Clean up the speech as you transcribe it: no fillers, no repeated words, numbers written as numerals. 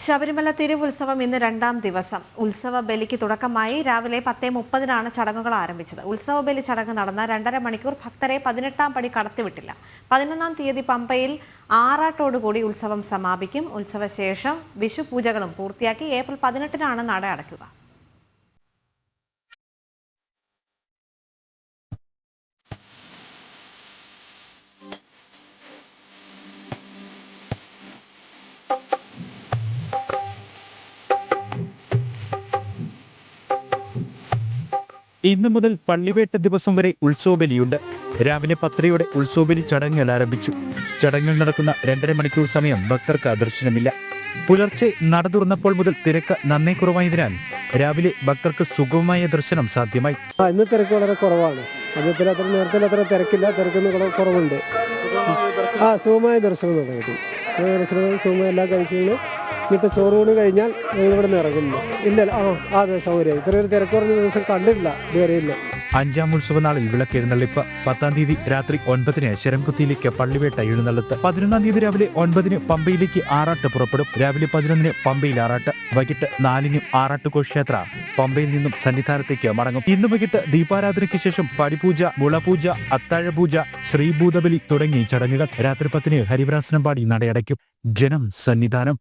ശബരിമല തിരുവുത്സവം ഇന്ന് രണ്ടാം ദിവസം. ഉത്സവ ബലിക്ക് തുടക്കമായി രാവിലെ 10:30 ചടങ്ങുകൾ ആരംഭിച്ചത്. ഉത്സവ ബലി ചടങ്ങ് നടന്ന 2.5 മണിക്കൂർ ഭക്തരെ 18-ാം പടി കടത്തിവിട്ടില്ല. 11-ാം തീയതി പമ്പയിൽ ആറാട്ടോടുകൂടി ഉത്സവം സമാപിക്കും. ഉത്സവശേഷം വിഷു പൂജകളും പൂർത്തിയാക്കി ഏപ്രിൽ 18-നാണ് നട അടയ്ക്കുക. ഇന്നു മുതൽ പള്ളിവേട്ട ദിവസം വരെ ഉത്സവബലിയുണ്ട്. രാവിലെ 10:30 ഉത്സവബലി ചടങ്ങുകൾ ആരംഭിച്ചു. ചടങ്ങുകൾ നടക്കുന്ന 2.5 മണിക്കൂർ സമയം ഭക്തർക്ക് ദർശനമില്ല. പുലർച്ചെ നട തുറന്നപ്പോൾ മുതൽ തിരക്ക് നന്നേ കുറവായതിനാൽ രാവിലെ ഭക്തർക്ക് സുഗമമായ ദർശനം സാധ്യമായി. ഇന്ന് തിരക്ക് വളരെ കുറവാണ്. അദ്ദേഹത്തിൽ അത്ര നേരത്തെ അത്ര തിരക്കില്ല, തിരക്കൊന്നും കുറവുണ്ട്. സുഗമമായ ദർശനം നടക്കും. സുഗമമായ എല്ലാ കഴിച്ചുകളും ഇന്നത്തെ ചോറൂണ് കഴിഞ്ഞാൽ ഇവിടെ നിന്ന് ഇറങ്ങുന്നു. ഇല്ല അതെ സൗകര്യം. ഇത്രയൊരു തിരക്ക് കുറഞ്ഞ ദിവസം കണ്ടിട്ടില്ല, ഇതുവരെ ഇല്ല. 5-ാം ഉത്സവ നാളിൽ വിളക്കെഴുന്നള്ളിപ്പ്. 10-ാം തീയതി രാത്രി 9-ന് ശരംകുത്തിയിലേക്ക് പള്ളിവേട്ട എഴുന്നള്ളത്ത്. 11-ാം തീയതി രാവിലെ 9-ന് പമ്പയിലേക്ക് ആറാട്ട് പുറപ്പെടും. രാവിലെ 11-ന് പമ്പയിൽ ആറാട്ട്. വൈകിട്ട് 4-ന് ആറാട്ട് ഘോഷയാത്ര പമ്പയിൽ നിന്നും സന്നിധാനത്തേക്ക് മടങ്ങും. ഇന്ന് വൈകിട്ട് ദീപാരാധനയ്ക്ക് ശേഷം പടിപൂജ, മുളപൂജ, അത്താഴപൂജ, ശ്രീഭൂതബലി തുടങ്ങിയ ചടങ്ങുകൾ. രാത്രി 10-ന് ഹരിവരാസനം പാടി നടയടയ്ക്കും. ജനം സന്നിധാനം.